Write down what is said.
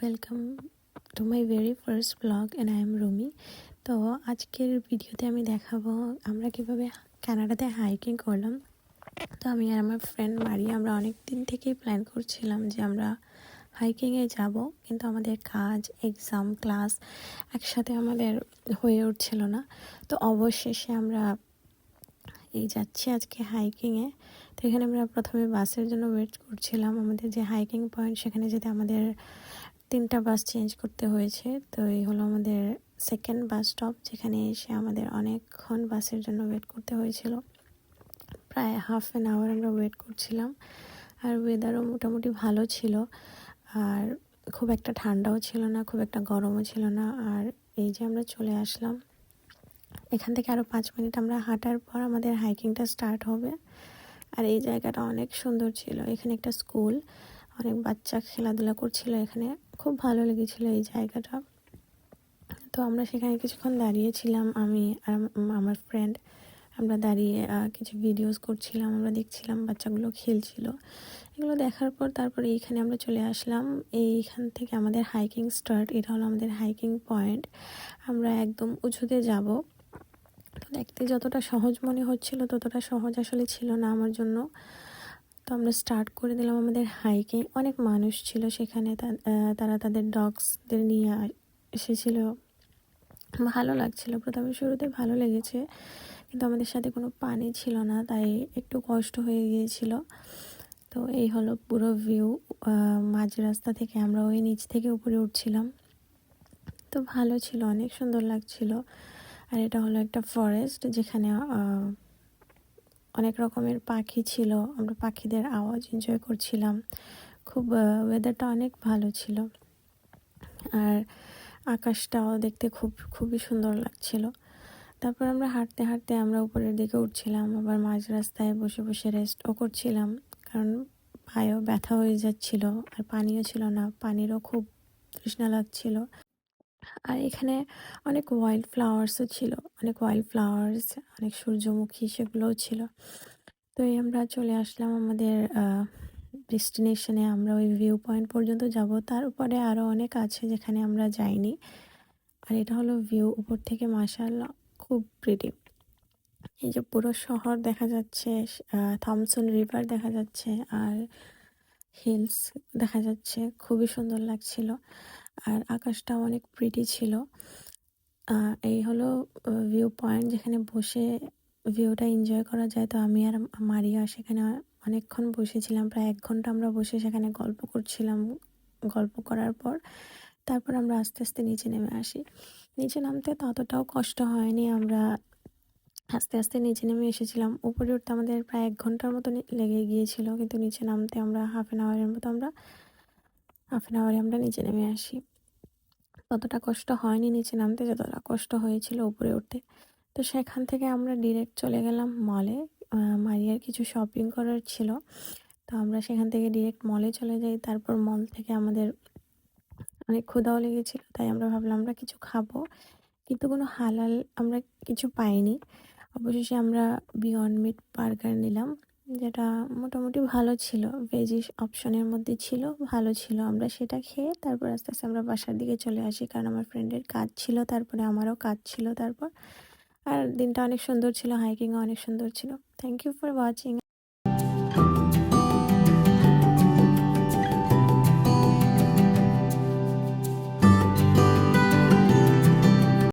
Welcome to my very first blog and I am Rumi. তো আজকের ভিডিওতে আমি দেখাবো আমরা কিভাবে কানাডাতে হাইকিং করলাম। তো আমি আর আমার ফ্রেন্ড মারিয়া আমরা অনেক দিন থেকেই প্ল্যান করছিলাম যে আমরা হাইকিংয়ে যাব, কিন্তু আমাদের কাজ, এক্সাম, ক্লাস একসাথে আমাদের হয়ে উঠছিল না। তো অবশেষে আমরা যাচ্ছি আজকে হাইকিংয়ে। তো এখানে আমরা প্রথমে বাসের জন্য ওয়েট করছিলাম। আমাদের যে হাইকিং পয়েন্ট সেখানে যেতে আমাদের 3টা বাস চেঞ্জ করতে হয়েছে। তো এই হলো আমাদের সেকেন্ড বাস স্টপ, যেখানে এসে আমাদের অনেকক্ষণ বাসের জন্য ওয়েট করতে হয়েছিল। প্রায় হাফ অ্যান আওয়ার আমরা ওয়েট করছিলাম। আর ওয়েদারও মোটামুটি ভালো ছিল, আর খুব একটা ঠান্ডাও ছিল না, খুব একটা গরমও ছিল না। আর এই যে আমরা চলে আসলাম। এখান থেকে আরও 5 মিনিট আমরা হাঁটার পর আমাদের হাইকিংটা স্টার্ট হবে। আর এই জায়গাটা অনেক সুন্দর ছিল। এখানে একটা স্কুল, অনেক বাচ্চা খেলাধুলা করছিল এখানে, খুব ভালো লেগেছিল এই জায়গাটা। তো আমরা সেখানে কিছুক্ষণ দাঁড়িয়েছিলাম, আমি আর আমার ফ্রেন্ড। আমরা দাঁড়িয়ে কিছু ভিডিওস করছিলাম, আমরা দেখছিলাম বাচ্চাগুলো খেলছিল। এগুলো দেখার পর তারপরে এইখানে আমরা চলে আসলাম। এইখান থেকে আমাদের হাইকিং স্টার্ট। এটা হলো আমাদের হাইকিং পয়েন্ট। আমরা একদম উঁচুতে যাব। তো দেখতে যতটা সহজ মনে হচ্ছিল ততটা সহজ আসলে ছিল না আমার জন্য। তো আমরা স্টার্ট করে দিলাম আমাদের হাইকিং। অনেক মানুষ ছিল সেখানে, তারা তাদের ডগসদের নিয়ে এসেছিল। ভালো লাগছিল, প্রথমে শুরুতে ভালো লেগেছে, কিন্তু আমাদের সাথে কোনো পানি ছিল না, তাই একটু কষ্ট হয়ে গিয়েছিল। তো এই হলো পুরো ভিউ। মাঝ রাস্তা থেকে আমরা ওই নিচ থেকে উপরে উঠছিলাম। তো ভালো ছিল, অনেক সুন্দর লাগছিল। আর এটা হলো একটা ফরেস্ট, যেখানে অনেক রকমের পাখি ছিল। আমরা পাখিদের আওয়াজ এনজয় করছিলাম। খুব ওয়েদারটা অনেক ভালো ছিল, আর আকাশটাও দেখতে খুবই সুন্দর লাগছিল। তারপর আমরা হাঁটতে হাঁটতে আমরা উপরের দিকে উঠছিলাম, আবার মাঝ রাস্তায় বসে বসে রেস্টও করছিলাম, কারণ পায়েও ব্যথা হয়ে যাচ্ছিল, আর পানিও ছিল না, পানিরও খুব তৃষ্ণা লাগছিল। আর এখানে অনেক ওয়াইল্ড ফ্লাওয়ার্সও ছিল, অনেক সূর্যমুখী, সেগুলোও ছিল। তো আমরা চলে আসলাম আমাদের ডেস্টিনেশনে। আমরা ওই ভিউ পয়েন্ট পর্যন্ত যাব, তার উপরে আরও অনেক আছে যেখানে আমরা যাইনি। আর এটা হলো ভিউ উপর থেকে, মাশাআল্লাহ খুব প্রিটি। এই যে পুরো শহর দেখা যাচ্ছে, থমসন রিভার দেখা যাচ্ছে, আর হিলস দেখা যাচ্ছে, খুবই সুন্দর লাগছিল। আর আকাশটাও অনেক প্রিটি ছিল। এই হলো ভিউ পয়েন্ট, যেখানে বসে ভিউটা এনজয় করা যায়। তো আমি আর মারিয়া সেখানে অনেকক্ষণ বসেছিলাম, প্রায় 1 ঘন্টা আমরা বসে সেখানে গল্প করছিলাম। গল্প করার পর তারপর আমরা আস্তে আস্তে নিচে নেমে আসি। নিচে নামতে ততটাও কষ্ট হয়নি, আমরা আস্তে আস্তে নিচে নেমে এসেছিলাম। উপরে উঠতে আমাদের প্রায় 1 ঘন্টার মতো লেগে গিয়েছিল, কিন্তু নিচে নামতে আমরা হাফ অ্যান আওয়ারে আমরা নিচে নেমে আসি। ততটা কষ্ট হয়নি নিচে নামতে, যতটা কষ্ট হয়েছিল উপরে উঠতে। তো সেখান থেকে আমরা ডিরেক্ট চলে গেলাম মলে। মারিয়ার কিছু শপিং করার ছিল, তো আমরা সেখান থেকে ডিরেক্ট মলে চলে যাই। তারপর মল থেকে আমাদের অনেক ক্ষুধাও লেগেছিল, তাই আমরা ভাবলাম আমরা কিছু খাবো, কিন্তু কোনো হালাল আমরা কিছু পাইনি। অবশেষে আমরা বিয়ন্ড মিট বার্গার নিলাম, যেটা মোটামুটি ভালো ছিল, ভেজিস অপশনের মধ্যে ছিল, ভালো ছিল। আমরা সেটা খেয়ে তারপর আস্তে আস্তে আমরা বাসার দিকে চলে আসি, কারণ আমার ফ্রেন্ডের কাজ ছিল, তারপরে আমারও কাজ ছিল তারপর। আর দিনটা অনেক সুন্দর ছিল, হাইকিংও অনেক সুন্দর ছিল। Thank you for watching.